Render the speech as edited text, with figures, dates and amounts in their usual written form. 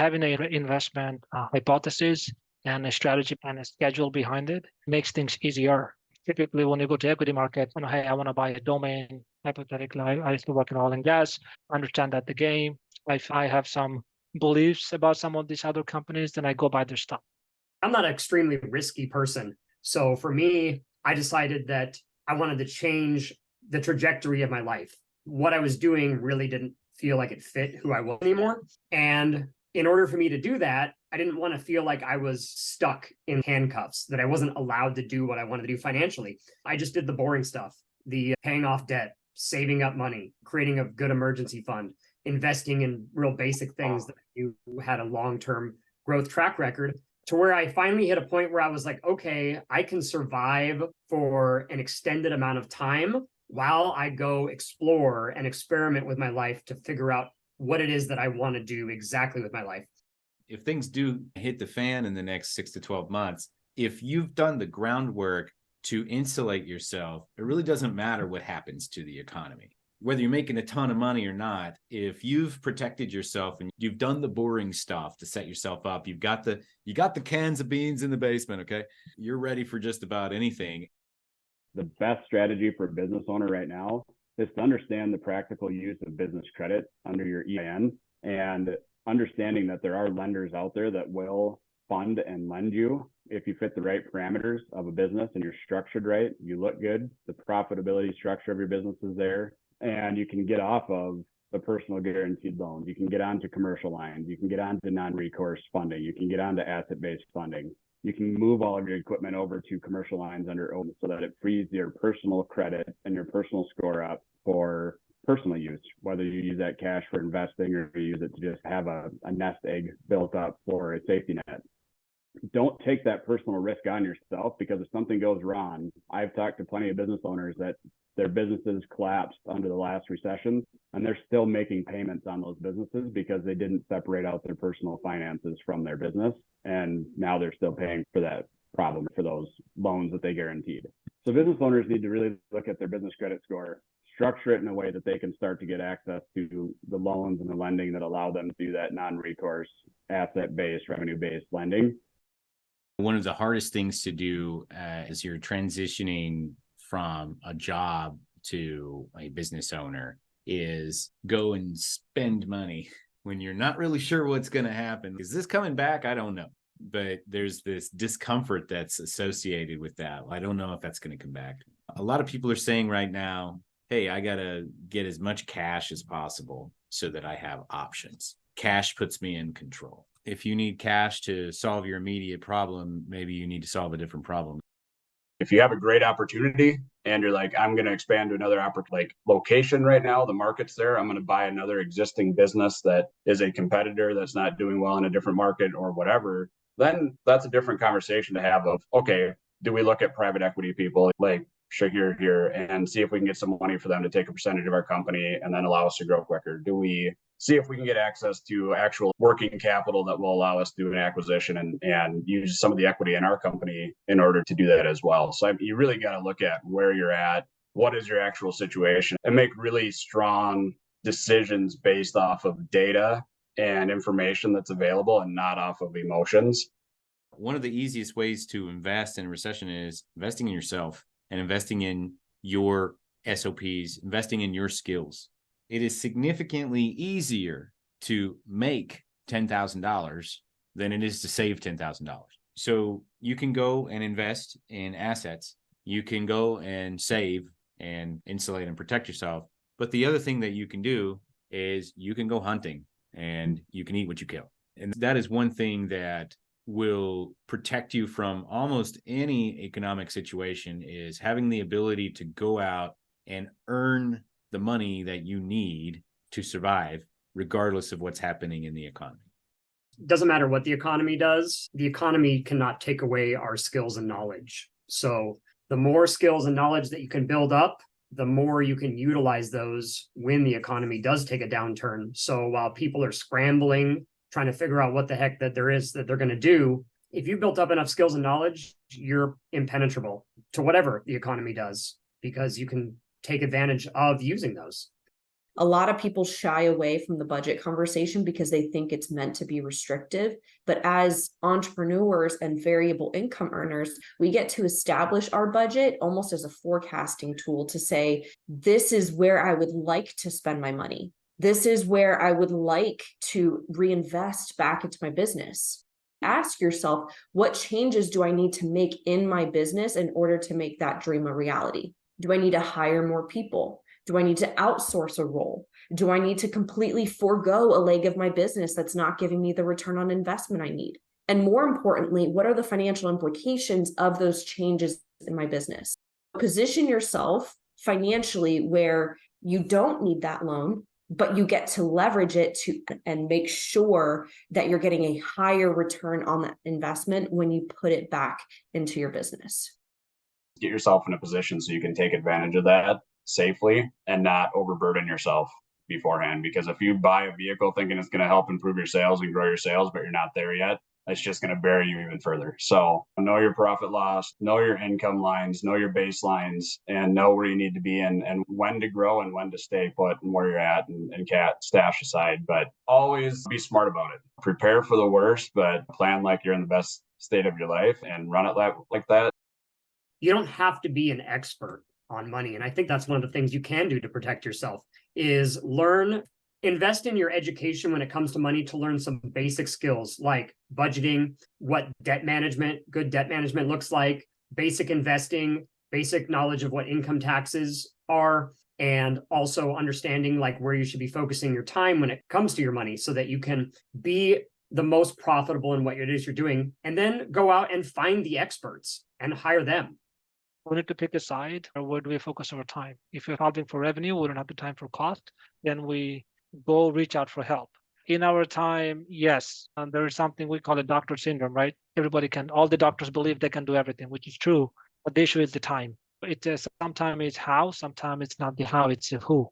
having an investment hypothesis and a strategy and a schedule behind it makes things easier. Typically, when you go to equity market, hey, I want to buy a domain. Hypothetically, I used to work in oil and gas, understand that the game. If I have some beliefs about some of these other companies, then I go buy their stock. I'm not an extremely risky person. So for me, I decided that I wanted to change the trajectory of my life. What I was doing really didn't feel like it fit who I was anymore. And in order for me to do that, I didn't want to feel like I was stuck in handcuffs, that I wasn't allowed to do what I wanted to do financially. I just did the boring stuff, the paying off debt, saving up money, creating a good emergency fund, investing in real basic things that you had a long-term growth track record, to where I finally hit a point where I was like, okay, I can survive for an extended amount of time while I go explore and experiment with my life to figure out what it is that I want to do exactly with my life. If things do hit the fan in the next 6 to 12 months, if you've done the groundwork to insulate yourself, it really doesn't matter what happens to the economy. Whether you're making a ton of money or not, if you've protected yourself and you've done the boring stuff to set yourself up, you got the cans of beans in the basement, okay? You're ready for just about anything. The best strategy for a business owner right now is to understand the practical use of business credit under your EIN, and understanding that there are lenders out there that will fund and lend you if you fit the right parameters of a business and you're structured right, you look good, the profitability structure of your business is there, and you can get off of the personal guaranteed loans. You can get onto commercial lines. You can get onto non-recourse funding. You can get onto asset-based funding. You can move all of your equipment over to commercial lines under open so that it frees your personal credit and your personal score up for personal use, whether you use that cash for investing or you use it to just have a nest egg built up for a safety net. Don't take that personal risk on yourself, because if something goes wrong, I've talked to plenty of business owners that their businesses collapsed under the last recession, and they're still making payments on those businesses because they didn't separate out their personal finances from their business. And now they're still paying for that problem, for those loans that they guaranteed. So business owners need to really look at their business credit score, structure it in a way that they can start to get access to the loans and the lending that allow them to do that non-recourse, asset-based, revenue-based lending. One of the hardest things to do as you're transitioning from a job to a business owner is go and spend money when you're not really sure what's going to happen. Is this coming back? I don't know. But there's this discomfort that's associated with that. I don't know if that's going to come back. A lot of people are saying right now, hey, I got to get as much cash as possible so that I have options. Cash puts me in control. If you need cash to solve your immediate problem, maybe you need to solve a different problem. If you have a great opportunity and you're like, I'm going to expand to another location right now, the market's there, I'm going to buy another existing business that is a competitor that's not doing well in a different market or whatever, then that's a different conversation to have of, okay, do we look at private equity people like Shahir here and see if we can get some money for them to take a percentage of our company and then allow us to grow quicker? Do we see if we can get access to actual working capital that will allow us to do an acquisition and use some of the equity in our company in order to do that as well? So you really got to look at where you're at, what is your actual situation, and make really strong decisions based off of data and information that's available and not off of emotions. One of the easiest ways to invest in a recession is investing in yourself and investing in your SOPs, investing in your skills. It is significantly easier to make $10,000 than it is to save $10,000. So you can go and invest in assets. You can go and save and insulate and protect yourself. But the other thing that you can do is you can go hunting and you can eat what you kill. And that is one thing that will protect you from almost any economic situation, is having the ability to go out and earn the money that you need to survive, regardless of what's happening in the economy. It doesn't matter what the economy does. The economy cannot take away our skills and knowledge. So the more skills and knowledge that you can build up, the more you can utilize those when the economy does take a downturn. So while people are scrambling, trying to figure out what the heck that there is that they're going to do, if you built up enough skills and knowledge, you're impenetrable to whatever the economy does, because you can take advantage of using those. A lot of people shy away from the budget conversation because they think it's meant to be restrictive. But as entrepreneurs and variable income earners, we get to establish our budget almost as a forecasting tool to say, this is where I would like to spend my money. This is where I would like to reinvest back into my business. Ask yourself, what changes do I need to make in my business in order to make that dream a reality? Do I need to hire more people? Do I need to outsource a role? Do I need to completely forego a leg of my business that's not giving me the return on investment I need? And more importantly, what are the financial implications of those changes in my business? Position yourself financially where you don't need that loan, but you get to leverage it and make sure that you're getting a higher return on that investment when you put it back into your business. Get yourself in a position so you can take advantage of that safely and not overburden yourself beforehand. Because if you buy a vehicle thinking it's going to help improve your sales and grow your sales, but you're not there yet, it's just going to bury you even further. So know your profit loss, know your income lines, know your baselines, and know where you need to be and when to grow and when to stay put and where you're at and stash aside. But always be smart about it. Prepare for the worst, but plan like you're in the best state of your life and run it like that. You don't have to be an expert on money. And I think that's one of the things you can do to protect yourself is invest in your education when it comes to money to learn some basic skills like budgeting, what good debt management looks like, basic investing, basic knowledge of what income taxes are, and also understanding like where you should be focusing your time when it comes to your money so that you can be the most profitable in what it is you're doing. And then go out and find the experts and hire them. We need to pick a side, or where do we focus our time? If we're solving for revenue, we don't have the time for cost, then we go reach out for help. In our time, yes, and there is something we call a doctor syndrome, right? All the doctors believe they can do everything, which is true, but the issue is the time. Sometimes it's how, sometimes it's not the how, it's the who.